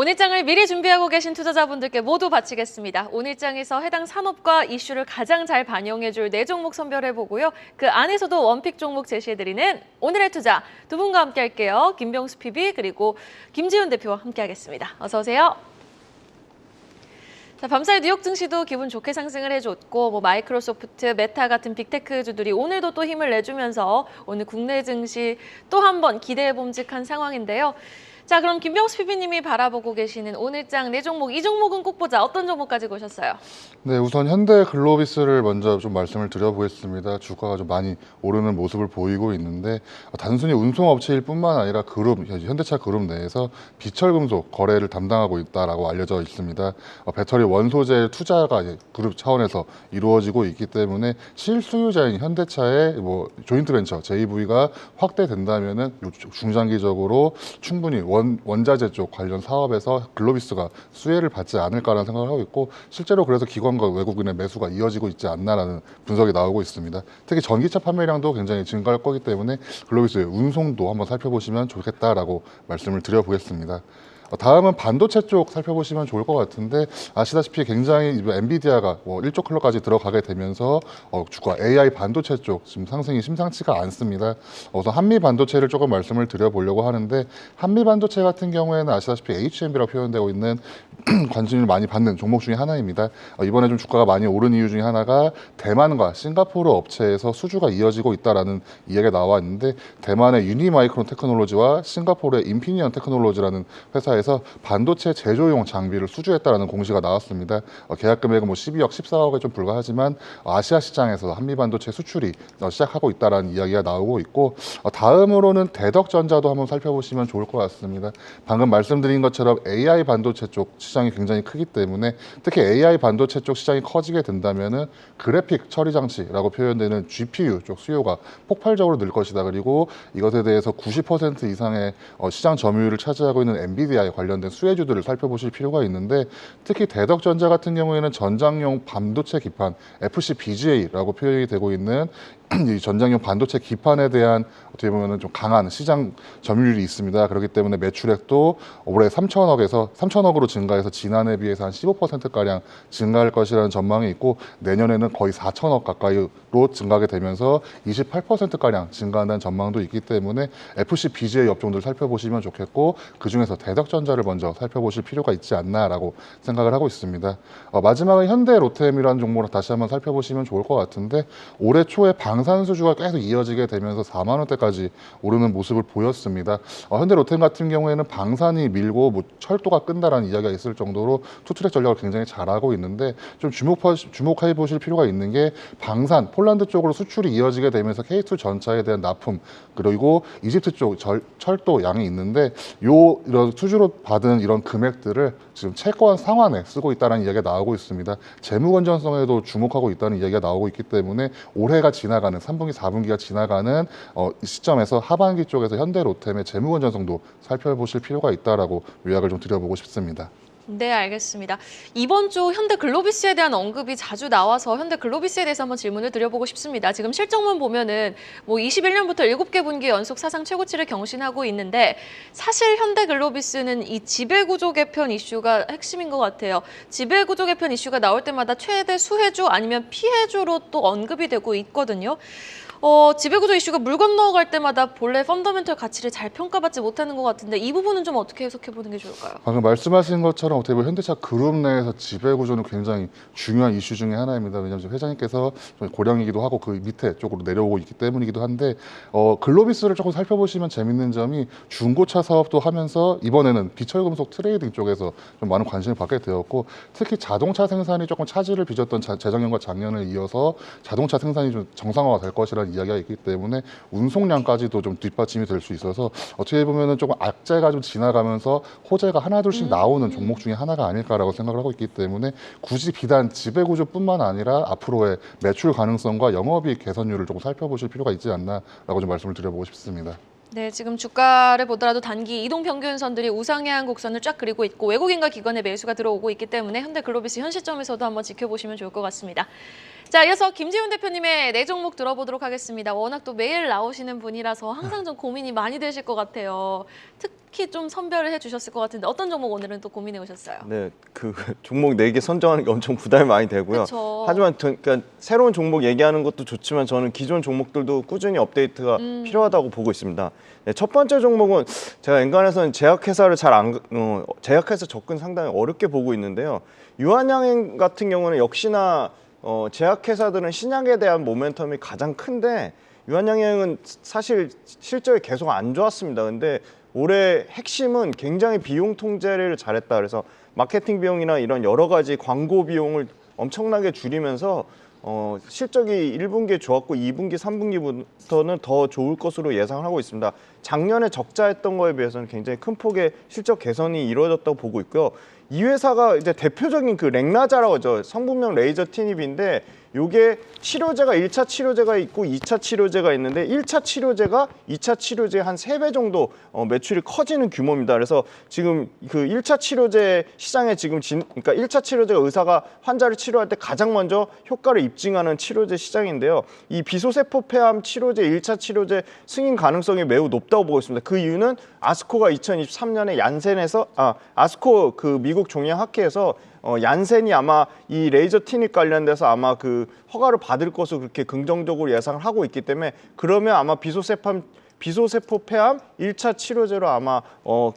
오늘장을 미리 준비하고 계신 투자자분들께 모두 바치겠습니다. 오늘장에서 해당 산업과 이슈를 가장 잘 반영해줄 4종목 선별해보고요. 그 안에서도 원픽 종목 제시해드리는 오늘의 투자 두 분과 함께 할게요. 김병수 PB 그리고 김지훈 대표와 함께하겠습니다. 어서 오세요. 자, 밤사이 뉴욕 증시도 기분 좋게 상승을 해줬고 마이크로소프트, 메타 같은 빅테크주들이 오늘도 또 힘을 내주면서 오늘 국내 증시 또 한 번 기대해 봄직한 상황인데요. 자, 그럼 김병수 PB님이 바라보고 계시는 오늘장 4종목, 이 종목은 꼭 보자. 어떤 종목 가지고 오셨어요? 네, 우선 현대글로비스를 먼저 좀 말씀을 드려보겠습니다. 주가가 좀 많이 오르는 모습을 보이고 있는데 단순히 운송업체일 뿐만 아니라 그룹, 현대차 그룹 내에서 비철금속 거래를 담당하고 있다라고 알려져 있습니다. 배터리 원소재 투자가 그룹 차원에서 이루어지고 있기 때문에 실수요자인 현대차의 조인트 벤처 JV가 확대된다면은 중장기적으로 충분히 원자재 쪽 관련 사업에서 글로비스가 수혜를 받지 않을까라는 생각을 하고 있고, 실제로 그래서 기관과 외국인의 매수가 이어지고 있지 않나라는 분석이 나오고 있습니다. 특히 전기차 판매량도 굉장히 증가할 거기 때문에 글로비스의 운송도 한번 살펴보시면 좋겠다라고 말씀을 드려보겠습니다. 다음은 반도체 쪽 살펴보시면 좋을 것 같은데, 아시다시피 굉장히 엔비디아가 1조 클럽까지 들어가게 되면서 주가 AI 반도체 쪽 지금 상승이 심상치가 않습니다. 우선 한미 반도체를 조금 말씀을 드려보려고 하는데, 한미 반도체 같은 경우에는 아시다시피 HMB라고 표현되고 있는 관심을 많이 받는 종목 중에 하나입니다. 이번에 좀 주가가 많이 오른 이유 중에 하나가 대만과 싱가포르 업체에서 수주가 이어지고 있다라는 이야기가 나와 있는데, 대만의 유니마이크론 테크놀로지와 싱가포르의 인피니언 테크놀로지라는 회사에서 반도체 제조용 장비를 수주했다라는 공시가 나왔습니다. 계약 금액은 12억, 14억에 좀 불과하지만 아시아 시장에서 한미 반도체 수출이 시작하고 있다라는 이야기가 나오고 있고, 다음으로는 대덕전자도 한번 살펴보시면 좋을 것 같습니다. 방금 말씀드린 것처럼 AI 반도체 쪽 시장이 굉장히 크기 때문에, 특히 AI 반도체 쪽 시장이 커지게 된다면은 그래픽 처리 장치라고 표현되는 GPU 쪽 수요가 폭발적으로 늘 것이다. 그리고 이것에 대해서 90% 이상의 시장 점유율을 차지하고 있는 엔비디아에 관련된 수혜주들을 살펴보실 필요가 있는데, 특히 대덕전자 같은 경우에는 전장용 반도체 기판 FCBGA라고 표현이 되고 있는 이 전장용 반도체 기판에 대한 어떻게 보면 좀 강한 시장 점유율이 있습니다. 그렇기 때문에 매출액도 올해 3천억으로 증가해서 지난해 비해서 한 15%가량 증가할 것이라는 전망이 있고, 내년에는 거의 4천억 가까이로 증가하게 되면서 28%가량 증가한다는 전망도 있기 때문에 FCBGA 업종들 살펴보시면 좋겠고, 그중에서 대덕전자를 먼저 살펴보실 필요가 있지 않나라고 생각을 하고 있습니다. 마지막은 현대로템이라는 종목을 다시 한번 살펴보시면 좋을 것 같은데, 올해 초에 방산수주가 계속 이어지게 되면서 4만 원대까지 오르는 모습을 보였습니다. 현대로템 같은 경우에는 방산이 밀고 철도가 끈다라는 이야기가 있을 정도로 투트랙 전략을 굉장히 잘하고 있는데, 좀 주목해 보실 필요가 있는 게, 방산, 폴란드 쪽으로 수출이 이어지게 되면서 K2 전차에 대한 납품, 그리고 이집트 쪽 철도 양이 있는데, 이런 수주로 받은 이런 금액들을 지금 채권 상환에 쓰고 있다는 이야기가 나오고 있습니다. 재무 건전성에도 주목하고 있다는 이야기가 나오고 있기 때문에 올해가 지나가는 3분기, 4분기가 지나가는 시점에서 하반기 쪽에서 현대로템의 재무 건전성도 살펴보실 필요가 있다라고 요약을 좀 드려보고 싶습니다. 네, 알겠습니다. 이번 주 현대글로비스에 대한 언급이 자주 나와서 현대글로비스에 대해서 한번 질문을 드려보고 싶습니다. 지금 실적만 보면은 21년부터 7개 분기 연속 사상 최고치를 경신하고 있는데, 사실 현대글로비스는 이 지배구조 개편 이슈가 핵심인 것 같아요. 지배구조 개편 이슈가 나올 때마다 최대 수혜주 아니면 피해주로 또 언급이 되고 있거든요. 지배구조 이슈가 물 건너갈 때마다 본래 펀더멘털 가치를 잘 평가받지 못하는 것 같은데, 이 부분은 좀 어떻게 해석해보는 게 좋을까요? 방금 말씀하신 것처럼 어떻게 보면 현대차 그룹 내에서 지배구조는 굉장히 중요한 이슈 중에 하나입니다. 왜냐하면 지금 회장님께서 좀 고령이기도 하고 그 밑에 쪽으로 내려오고 있기 때문이기도 한데, 글로비스를 조금 살펴보시면 재밌는 점이, 중고차 사업도 하면서 이번에는 비철금속 트레이딩 쪽에서 좀 많은 관심을 받게 되었고, 특히 자동차 생산이 조금 차질을 빚었던 재작년과 작년을 이어서 자동차 생산이 좀 정상화가 될 것이라는 이야기가 있기 때문에 운송량까지도 좀 뒷받침이 될 수 있어서, 어떻게 보면은 조금 악재가 좀 지나가면서 호재가 하나둘씩 나오는 종목 중에 하나가 아닐까라고 생각을 하고 있기 때문에, 굳이 비단 지배구조뿐만 아니라 앞으로의 매출 가능성과 영업이익 개선율을 조금 살펴보실 필요가 있지 않나라고 좀 말씀을 드려보고 싶습니다. 네, 지금 주가를 보더라도 단기 이동평균선들이 우상향 곡선을 쫙 그리고 있고, 외국인과 기관의 매수가 들어오고 있기 때문에 현대글로비스 현 시점에서도 한번 지켜보시면 좋을 것 같습니다. 자, 이어서 김지훈 대표님의 네 종목 들어보도록 하겠습니다. 워낙 또 매일 나오시는 분이라서 항상 좀 고민이 많이 되실 것 같아요. 특히 좀 선별을 해주셨을 것 같은데 어떤 종목 오늘은 또 고민해 오셨어요? 네, 그 종목 4개 선정하는 게 엄청 부담이 많이 되고요. 그쵸. 하지만 그러니까 새로운 종목 얘기하는 것도 좋지만 저는 기존 종목들도 꾸준히 업데이트가 필요하다고 보고 있습니다. 네, 첫 번째 종목은 제가 엔간에서는 제약회사를 제약회사 접근 상당히 어렵게 보고 있는데요. 유한양행 같은 경우는 역시나 제약회사들은 신약에 대한 모멘텀이 가장 큰데 유한양행은 사실 실적이 계속 안 좋았습니다. 근데 올해 핵심은 굉장히 비용 통제를 잘했다. 그래서 마케팅 비용이나 이런 여러 가지 광고 비용을 엄청나게 줄이면서 실적이 1분기에 좋았고 2분기, 3분기부터는 더 좋을 것으로 예상을 하고 있습니다. 작년에 적자했던 거에 비해서는 굉장히 큰 폭의 실적 개선이 이루어졌다고 보고 있고요. 이 회사가 이제 대표적인 그 렉나자라고 하죠. 성분명 레이저 티닙인데 요게 치료제가 1차 치료제가 있고 2차 치료제가 있는데 1차 치료제가 2차 치료제의 한 3배 정도 매출이 커지는 규모입니다. 그래서 지금 그 1차 치료제 시장에 지금 그러니까 1차 치료제가 의사가 환자를 치료할 때 가장 먼저 효과를 입증하는 치료제 시장인데요. 이 비소세포 폐암 치료제 1차 치료제 승인 가능성이 매우 높다고 보고 있습니다. 그 이유는 아스코가 2023년에 아스코 그 미국 종양학회에서 얀센이 아마 이 레이저 티닙 관련돼서 아마 그 허가를 받을 것으로 그렇게 긍정적으로 예상을 하고 있기 때문에 그러면 아마 비소세포 폐암 1차 치료제로 아마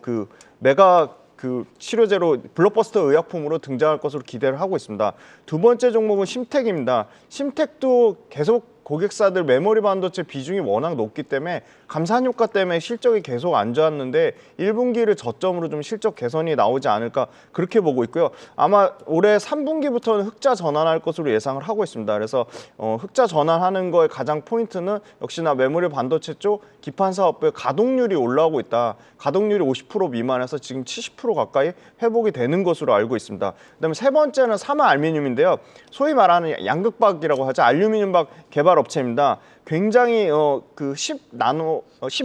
그 메가 그 치료제로 블록버스터 의약품으로 등장할 것으로 기대를 하고 있습니다. 두 번째 종목은 심텍입니다. 심텍도 계속 고객사들 메모리 반도체 비중이 워낙 높기 때문에 감산 효과 때문에 실적이 계속 안 좋았는데 1분기를 저점으로 좀 실적 개선이 나오지 않을까 그렇게 보고 있고요. 아마 올해 3분기부터는 흑자 전환할 것으로 예상을 하고 있습니다. 그래서 흑자 전환하는 거의 가장 포인트는 역시나 메모리 반도체 쪽 기판 사업부의 가동률이 올라오고 있다. 가동률이 50% 미만에서 지금 70% 가까이 회복이 되는 것으로 알고 있습니다. 그다음에 세 번째는 사마 알루미늄인데요. 소위 말하는 양극박이라고 하죠. 알루미늄박 개발 업체입니다. 굉장히 그 10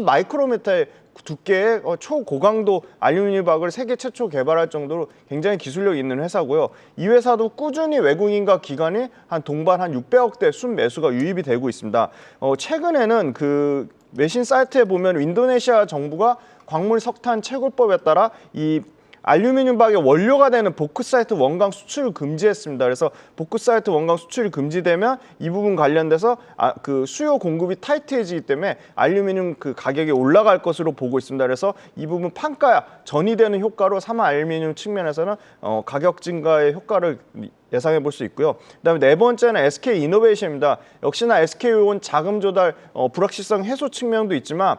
마이크로미터의 두께의 초고강도 알루미늄 박을 세계 최초 개발할 정도로 굉장히 기술력 있는 회사고요. 이 회사도 꾸준히 외국인과 기관이 한 동반 한 600억대 순매수가 유입이 되고 있습니다. 최근에는 그 외신 사이트에 보면 인도네시아 정부가 광물 석탄 채굴법에 따라 이 알루미늄 박의 원료가 되는 보크사이트 원광 수출을 금지했습니다. 그래서 보크사이트 원광 수출이 금지되면 이 부분 관련돼서 그 수요 공급이 타이트해지기 때문에 알루미늄 그 가격이 올라갈 것으로 보고 있습니다. 그래서 이 부분 판가 전이되는 효과로 사마 알루미늄 측면에서는 가격 증가의 효과를 예상해 볼 수 있고요. 그다음에 네 번째는 SK 이노베이션입니다. 역시나 SK온 자금 조달 불확실성 해소 측면도 있지만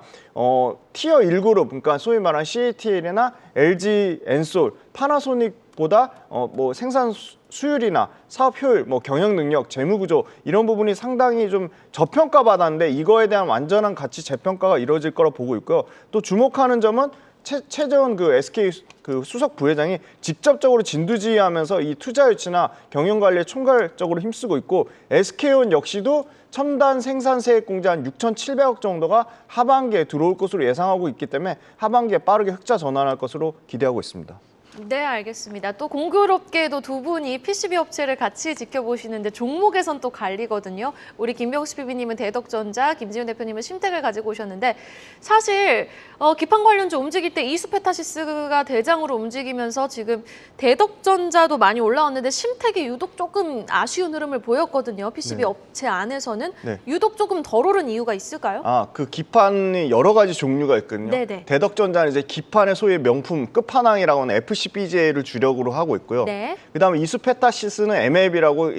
티어 1그룹 그러니까 소위 말하는 CATL이나 LG 엔솔, 파나소닉보다 뭐 생산 수율이나 사업 효율, 뭐 경영 능력, 재무 구조 이런 부분이 상당히 좀 저평가 받았는데 이거에 대한 완전한 가치 재평가가 이루어질 거라 보고 있고요. 또 주목하는 점은 최재원 그 SK 그 수석 부회장이 직접적으로 진두지휘하면서 이 투자 유치나 경영 관리에 총괄적으로 힘쓰고 있고 SK온 역시도 첨단 생산 세액 공제 한 6,700억 정도가 하반기에 들어올 것으로 예상하고 있기 때문에 하반기에 빠르게 흑자 전환할 것으로 기대하고 있습니다. 네, 알겠습니다. 또 공교롭게도 두 분이 PCB 업체를 같이 지켜보시는데 종목에선 또 갈리거든요. 우리 김병수 PB님은 대덕전자, 김지훈 대표님은 심텍을 가지고 오셨는데 사실 기판 관련주 움직일 때 이스페타시스가 대장으로 움직이면서 지금 대덕전자도 많이 올라왔는데 심텍이 유독 조금 아쉬운 흐름을 보였거든요. PCB 네. 업체 안에서는 네. 유독 조금 덜 오른 이유가 있을까요? 그 기판이 여러 가지 종류가 있거든요. 네네. 대덕전자는 이제 기판의 소위 명품 끝판왕이라고 하는 FCBJ를 주력으로 하고 있고요. 네. 그다음에 이스페타시스는 MLB라고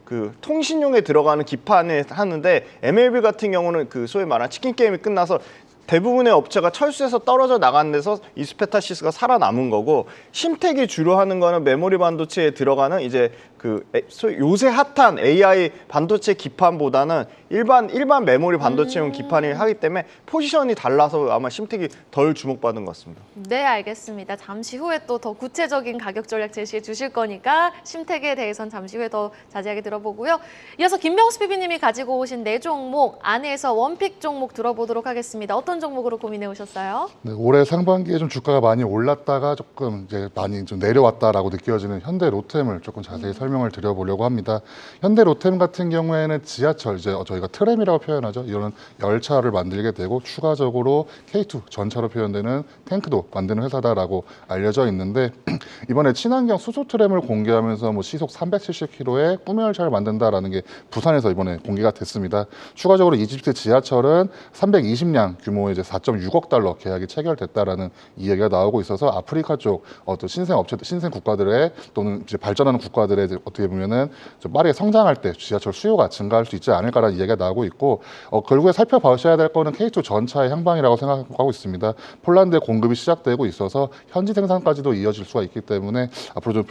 그 통신용에 들어가는 기판을 하는데 MLB 같은 경우는 그 소위 말하는 치킨 게임이 끝나서 대부분의 업체가 철수해서 떨어져 나간 데서 이스페타시스가 살아남은 거고 심텍이 주로 하는 거는 메모리 반도체에 들어가는 이제 그 요새 핫한 AI 반도체 기판보다는 일반 메모리 반도체용 기판을 하기 때문에 포지션이 달라서 아마 심텍이 덜 주목받은 것 같습니다. 네, 알겠습니다. 잠시 후에 또 더 구체적인 가격 전략 제시해 주실 거니까 심텍에 대해서는 잠시 후에 더 자세하게 들어보고요. 이어서 김병수 PB님이 가지고 오신 네 종목 안에서 원픽 종목 들어보도록 하겠습니다. 어떤 어떤 종목으로 고민해 오셨어요? 네, 올해 상반기에 좀 주가가 많이 올랐다가 조금 이제 많이 좀 내려왔다라고 느껴지는 현대 로템을 조금 자세히 설명을 드려보려고 합니다. 현대 로템 같은 경우에는 지하철, 이제 저희가 트램이라고 표현하죠. 이런 열차를 만들게 되고 추가적으로 K2 전차로 표현되는 탱크도 만드는 회사다라고 알려져 있는데 이번에 친환경 수소 트램을 공개하면서 뭐 시속 370km의 꿈의 열차를 만든다라는 게 부산에서 이번에 공개가 됐습니다. 추가적으로 이집트 지하철은 320량 규모의 이제 4.6억 달러 계약이 체결됐다라는 이야기가 나오고 있어서 아프리카 쪽 또 신생 업체, 신생 국가들의 또는 이제 발전하는 국가들의 이제 어떻게 보면은 좀 빠르게 성장할 때 지하철 수요가 증가할 수 있지 않을까라는 이야기가 나오고 있고 결국에 살펴보셔야 될 거는 K2 전차의 향방이라고 생각하고 있습니다. 폴란드에 공급이 시작되고 있어서 현지 생산까지도 이어질 수가 있기 때문에 앞으로 좀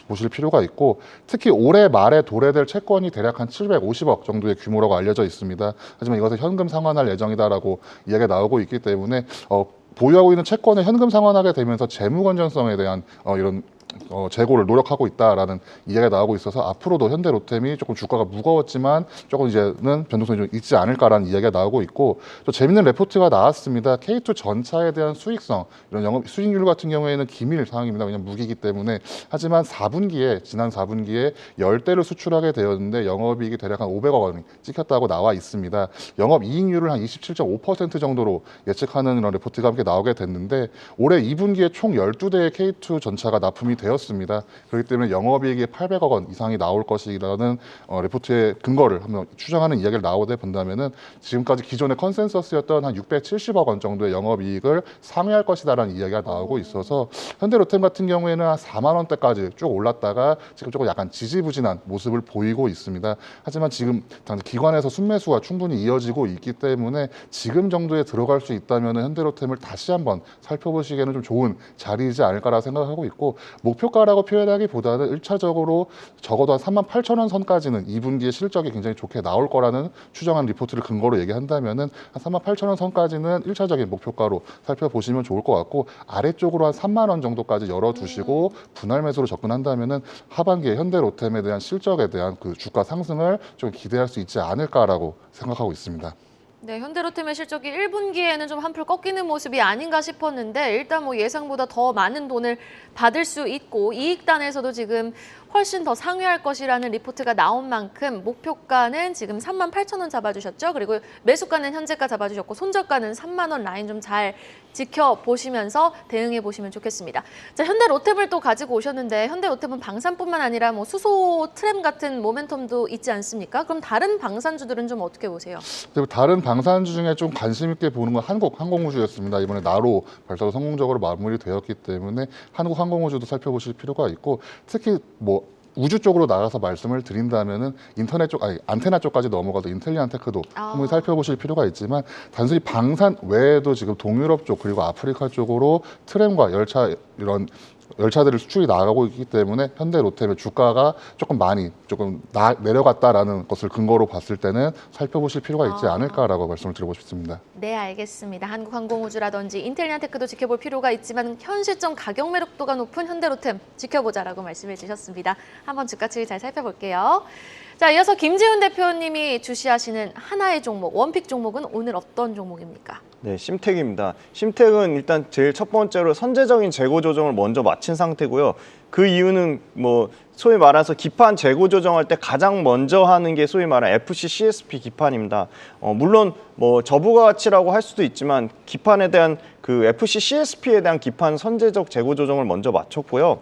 보실 필요가 있고 특히 올해 말에 도래될 채권이 대략 한 750억 정도의 규모라고 알려져 있습니다. 하지만 이것을 현금 상환할 예정이다라고 이야기가 나오고 있기 때문에 보유하고 있는 채권을 현금 상환하게 되면서 재무 건전성에 대한 이런 재고를 노력하고 있다라는 이야기가 나오고 있어서 앞으로도 현대 로템이 조금 주가가 무거웠지만 조금 이제는 변동성이 좀 있지 않을까라는 이야기가 나오고 있고 또 재밌는 레포트가 나왔습니다. K2 전차에 대한 수익성 이런 영업 수익률 같은 경우에는 기밀 사항입니다. 왜냐하면 무기이기 때문에 하지만 지난 4분기에 10대를 수출하게 되었는데 영업이익이 대략 한 500억 원이 찍혔다고 나와 있습니다. 영업이익률을 한 27.5% 정도로 예측하는 이런 레포트가 함께 나오게 됐는데 올해 2분기에 총 12대의 K2 전차가 납품이 되었습니다. 그렇기 때문에 영업이익이 800억 원 이상이 나올 것이라는 레포트의 근거를 한번 추정하는 이야기를 나오게 본다면은 지금까지 기존의 컨센서스였던 한 670억 원 정도의 영업이익을 상회할 것이다라는 이야기가 나오고 있어서 현대로템 같은 경우에는 한 4만 원대까지 쭉 올랐다가 지금 조금 약간 지지부진한 모습을 보이고 있습니다. 하지만 지금 당장 기관에서 순매수가 충분히 이어지고 있기 때문에 지금 정도에 들어갈 수 있다면 현대로템을 다시 한번 살펴보시기에는 좀 좋은 자리이지 않을까라 생각하고 있고 목표가라고 표현하기보다는 1차적으로 적어도 한 38,000원 선까지는 2분기에 실적이 굉장히 좋게 나올 거라는 추정한 리포트를 근거로 얘기한다면은 한 38,000원 선까지는 1차적인 목표가로 살펴보시면 좋을 것 같고 아래쪽으로 한 3만 원 정도까지 열어두시고 분할 매수로 접근한다면은 하반기에 현대로템에 대한 실적에 대한 그 주가 상승을 좀 기대할 수 있지 않을까라고 생각하고 있습니다. 네, 현대로템의 실적이 1분기에는 좀 한풀 꺾이는 모습이 아닌가 싶었는데 일단 뭐 예상보다 더 많은 돈을 받을 수 있고 이익단에서도 지금 훨씬 더 상회할 것이라는 리포트가 나온 만큼 목표가는 지금 38,000원 잡아주셨죠. 그리고 매수가는 현재가 잡아주셨고 손절가는 3만 원 라인 좀 잘 지켜보시면서 대응해 보시면 좋겠습니다. 자, 현대로템을 또 가지고 오셨는데 현대로템은 방산뿐만 아니라 뭐 수소 트램 같은 모멘텀도 있지 않습니까? 그럼 다른 방산주들은 좀 어떻게 보세요? 그리고 다른 방산주 중에 좀 관심 있게 보는 건 한국항공우주였습니다. 이번에 나로 발사도 성공적으로 마무리되었기 때문에 한국항공우주도 살펴보실 필요가 있고 특히 뭐 우주 쪽으로 나가서 말씀을 드린다면은 인터넷 쪽, 안테나 쪽까지 넘어가도 인텔리안테크도 한번 살펴보실 필요가 있지만 단순히 방산 외에도 지금 동유럽 쪽 그리고 아프리카 쪽으로 트램과 열차 이런 열차들을 수출이 나가고 있기 때문에 현대로템의 주가가 조금 내려갔다라는 것을 근거로 봤을 때는 살펴보실 필요가 있지 않을까라고 말씀을 드리고 싶습니다. 네, 알겠습니다. 한국항공우주라든지 인텔리안테크도 지켜볼 필요가 있지만 현 시점 가격 매력도가 높은 현대로템 지켜보자라고 말씀해 주셨습니다. 한번 주가 추이 잘 살펴볼게요. 자, 이어서 김지훈 대표님이 주시하시는 하나의 종목, 원픽 종목은 오늘 어떤 종목입니까? 네, 심택입니다. 심택은 일단 제일 첫 번째로 선제적인 재고 조정을 먼저 마친 상태고요. 그 이유는 뭐 소위 말해서 기판 재고 조정할 때 가장 먼저 하는 게 소위 말하는 FC CSP 기판입니다. 물론 뭐 저부가 가치라고 할 수도 있지만 기판에 대한 그 FC CSP에 대한 기판 선제적 재고 조정을 먼저 마쳤고요.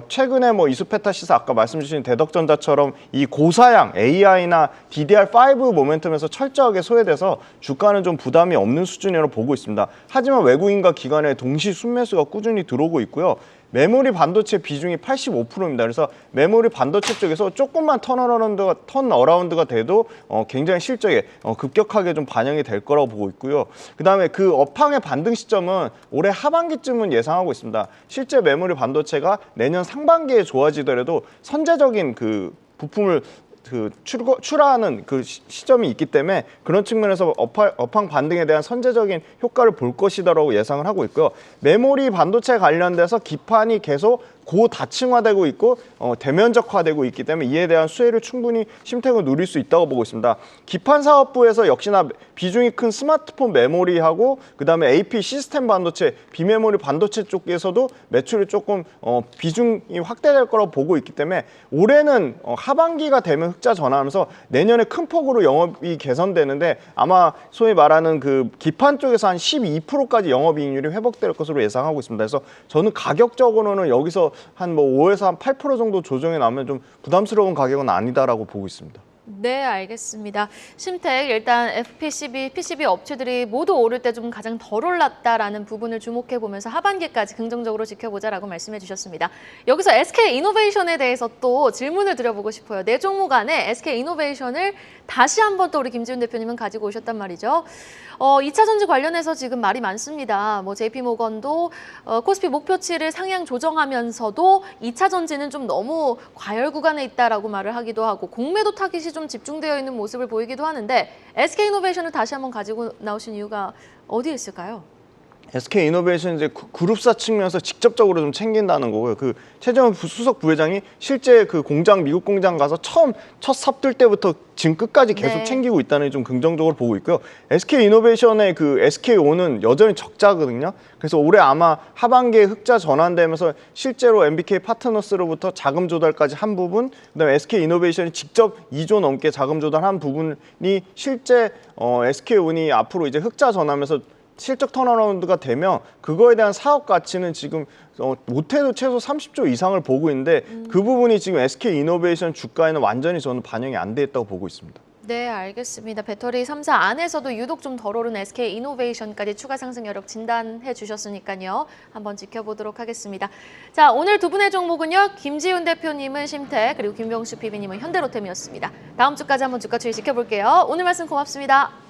최근에 뭐 이수페타시스 아까 말씀 주신 대덕전자처럼 이 고사양 AI나 DDR5 모멘텀에서 철저하게 소외돼서 주가는 좀 부담이 없는 수준이라고 보고 있습니다. 하지만 외국인과 기관의 동시 순매수가 꾸준히 들어오고 있고요. 메모리 반도체 비중이 85%입니다. 그래서 메모리 반도체 쪽에서 조금만 턴어라운드가 돼도 굉장히 실적에 급격하게 좀 반영이 될 거라고 보고 있고요. 그다음에 그 업황의 반등 시점은 올해 하반기쯤은 예상하고 있습니다. 실제 메모리 반도체가 내년 상반기에 좋아지더라도 선제적인 그 부품을 출하하는 그 시점이 있기 때문에 그런 측면에서 업황 반등에 대한 선제적인 효과를 볼 것이다라고 예상을 하고 있고요. 메모리 반도체 관련돼서 기판이 계속 고다층화되고 있고 대면적화되고 있기 때문에 이에 대한 수혜를 충분히 심텍은 누릴 수 있다고 보고 있습니다. 기판사업부에서 역시나 비중이 큰 스마트폰 메모리하고 그다음에 AP 시스템 반도체, 비메모리 반도체 쪽에서도 매출이 조금 비중이 확대될 거라고 보고 있기 때문에 올해는 하반기가 되면 흑자 전환하면서 내년에 큰 폭으로 영업이 개선되는데 아마 소위 말하는 그 기판 쪽에서 한 12%까지 영업이익률이 회복될 것으로 예상하고 있습니다. 그래서 저는 가격적으로는 여기서 한 뭐 5에서 한 8% 정도 조정이 나면 좀 부담스러운 가격은 아니다라고 보고 있습니다. 네, 알겠습니다. 심텍 일단 FPCB, PCB 업체들이 모두 오를 때 좀 가장 덜 올랐다라는 부분을 주목해 보면서 하반기까지 긍정적으로 지켜보자라고 말씀해 주셨습니다. 여기서 SK이노베이션에 대해서 또 질문을 드려보고 싶어요. 네 종목 안에 SK이노베이션을 다시 한번 또 우리 김지훈 대표님은 가지고 오셨단 말이죠. 2차 전지 관련해서 지금 말이 많습니다. 뭐 JP모건도 코스피 목표치를 상향 조정하면서도 2차 전지는 좀 너무 과열 구간에 있다라고 말을 하기도 하고 공매도 타깃이 좀 집중되어 있는 모습을 보이기도 하는데 SK이노베이션을 다시 한번 가지고 나오신 이유가 어디에 있을까요? SK이노베이션 이제 그룹사 측면에서 직접적으로 좀 챙긴다는 거고요. 그 최재원 수석 부회장이 실제 그 공장 미국 공장 가서 첫 삽들 때부터 지금 끝까지 계속 네. 챙기고 있다는 게 좀 긍정적으로 보고 있고요. SK이노베이션의 그 SKO는 여전히 적자거든요. 그래서 올해 아마 하반기에 흑자 전환되면서 실제로 MBK 파트너스로부터 자금 조달까지 한 부분, 그다음에 SK이노베이션이 직접 2조 넘게 자금 조달한 부분이 실제 SK온이 앞으로 이제 흑자 전환하면서 실적 턴어라운드가 되면 그거에 대한 사업 가치는 지금 못해도 최소 30조 이상을 보고 있는데 그 부분이 지금 SK이노베이션 주가에는 완전히 저는 반영이 안 돼 있다고 보고 있습니다. 네, 알겠습니다. 배터리 3사 안에서도 유독 좀 덜 오른 SK이노베이션까지 추가 상승 여력 진단해 주셨으니까요. 한번 지켜보도록 하겠습니다. 자, 오늘 두 분의 종목은요. 김지훈 대표님은 심텍, 그리고 김병수 PB님은 현대로템이었습니다. 다음 주까지 한번 주가 추이 지켜볼게요. 오늘 말씀 고맙습니다.